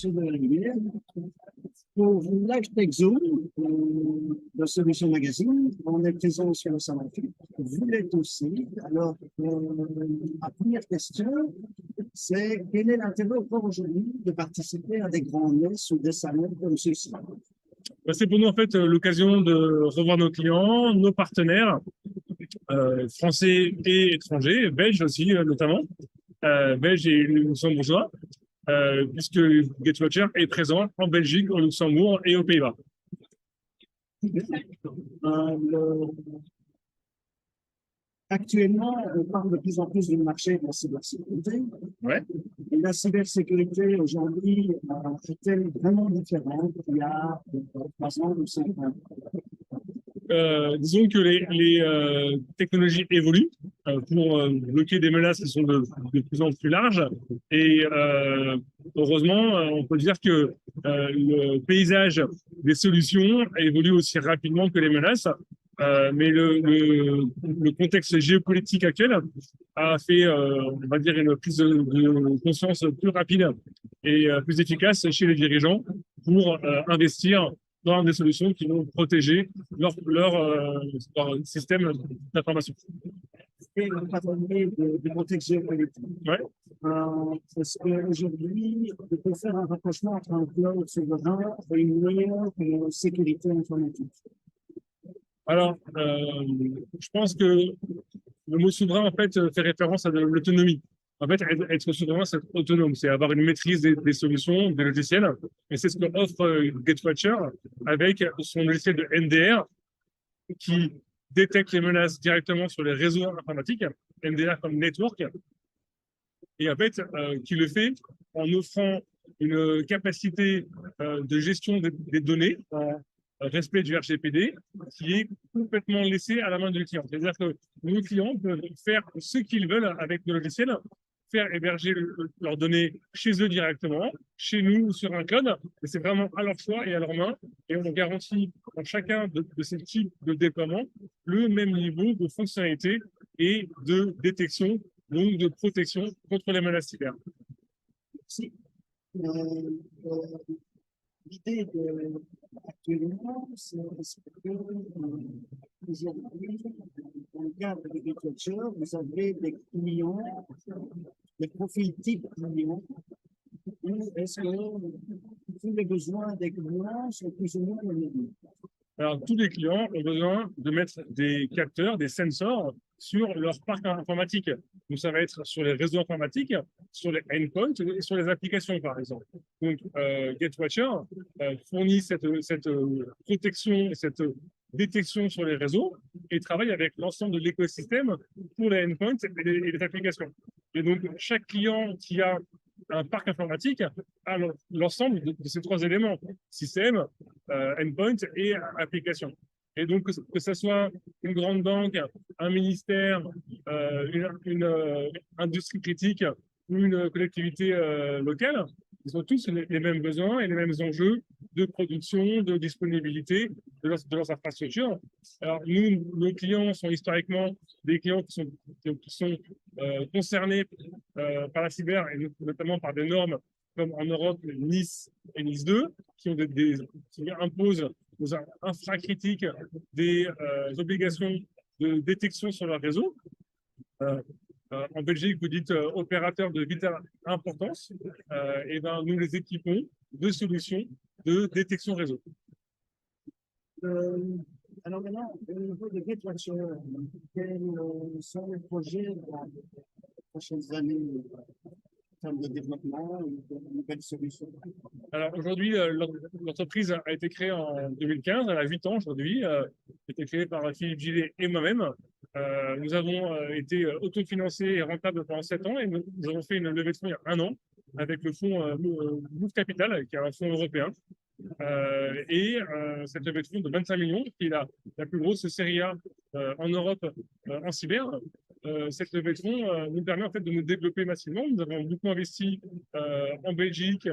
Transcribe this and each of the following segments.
Monsieur de Rivière. Pour l'Hashtag Zoom de Solutions Magazine, on est présent sur le salon. Vous l'êtes aussi. Alors, la première question, c'est quel est l'intérêt encore aujourd'hui de participer à des grands messes ou des salons comme ceux-ci? C'est pour nous en fait l'occasion de revoir nos clients, nos partenaires, français et étrangers, belges aussi notamment, belges et luxembourgeois, puisque GetWatcher est présent en Belgique, au Luxembourg et aux Pays-Bas. Actuellement, on parle de plus en plus du marché de la cybersécurité. Ouais. Et la cybersécurité aujourd'hui est-elle vraiment différente qu'il y a 3 ans ou 5 ans? Disons que les technologies évoluent pour bloquer des menaces qui sont de plus en plus larges. Et heureusement, on peut dire que le paysage des solutions évolue aussi rapidement que les menaces. Mais le contexte géopolitique actuel a fait, on va dire, une prise de conscience plus rapide et plus efficace chez les dirigeants pour investir dans des solutions qui vont protéger leur système d'information. Et on parlait de contexte géopolitique. Ouais. Est-ce qu'aujourd'hui, on peut faire un rapprochement entre un cloud souverain et une meilleure sécurité informatique? Alors, je pense que le mot souverain, en fait, fait référence à de l'autonomie. En fait, être souverain, c'est être autonome, c'est avoir une maîtrise des solutions, des logiciels. Et c'est ce que offre GetWatcher avec son logiciel de NDR qui détecte les menaces directement sur les réseaux informatiques, NDR comme network, et en fait, qui le fait en offrant une capacité de gestion des données en respect du RGPD qui est complètement laissé à la main du client. C'est-à-dire que nos clients peuvent faire ce qu'ils veulent avec nos logiciels, faire héberger leurs données chez eux directement, chez nous sur un cloud, et c'est vraiment à leur choix et à leur main, et on garantit dans chacun de ces types de déploiement le même niveau de fonctionnalité et de détection, donc de protection contre les menaces cyber. Si. L'idée actuellement, c'est que aujourd'hui, dans le cadre de GetWatcher, vous avez des clients, des profils type clients, ou est-ce que tous les besoins des clients sont plus ou moins les mêmes? Alors, tous les clients ont besoin de mettre des capteurs, des sensors sur leur parc informatique. Donc, ça va être sur les réseaux informatiques, sur les endpoints et sur les applications, par exemple. Donc, GetWatcher fournit cette protection et cette détection sur les réseaux et travaille avec l'ensemble de l'écosystème pour les endpoints et les applications. Et donc, chaque client qui a un parc informatique a l'ensemble de ces 3 éléments, système, endpoint et application. Et donc, que ce soit une grande banque, un ministère, une industrie critique ou une collectivité locale, ils ont tous les mêmes besoins et les mêmes enjeux de production, de disponibilité de leurs infrastructures. Alors, nos clients sont historiquement des clients qui sont concernés par la cyber et notamment par des normes comme en Europe, NIS et NIS 2, qui imposent aux infracritiques des obligations de détection sur leur réseau. En Belgique, vous dites opérateurs de vitale importance, et ben, nous les équipons de solutions de détection réseau. Alors maintenant, au niveau de GetWatcher, quels sont les projets dans les prochaines années en termes de développement ou de nouvelles solutions? Alors aujourd'hui, l'entreprise a été créée en 2015, elle a 8 ans aujourd'hui, elle a été créée par Philippe Gillet et moi-même. Nous avons été autofinancés et rentables pendant 7 ans et nous avons fait une levée de fonds il y a 1 an avec le fonds Move Capital, qui est un fonds européen. Cette levée de fonds de 25 millions, qui est la plus grosse série A en Europe en cyber. Cette levée de fonds nous permet en fait de nous développer massivement. Nous avons beaucoup investi en Belgique,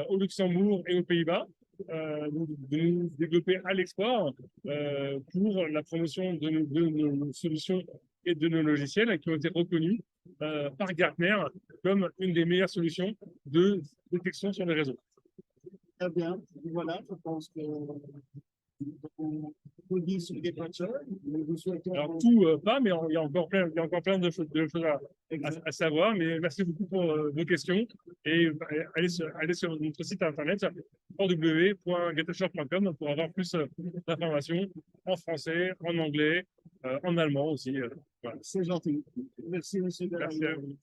au Luxembourg et aux Pays-Bas, de nous développer à l'export pour la promotion de nos solutions et de nos logiciels qui ont été reconnus par Gartner comme une des meilleures solutions de détection sur les réseaux. Très bien. Voilà, je pense que on dit sur des voitures, mais vous souhaitons. Alors, tout, pas, mais il y a encore plein de choses à savoir. Mais merci beaucoup pour vos questions. Et allez sur notre site internet www.getashop.com pour avoir plus d'informations en français, en anglais, en allemand aussi. Voilà. C'est gentil. Merci, monsieur. Merci à vous.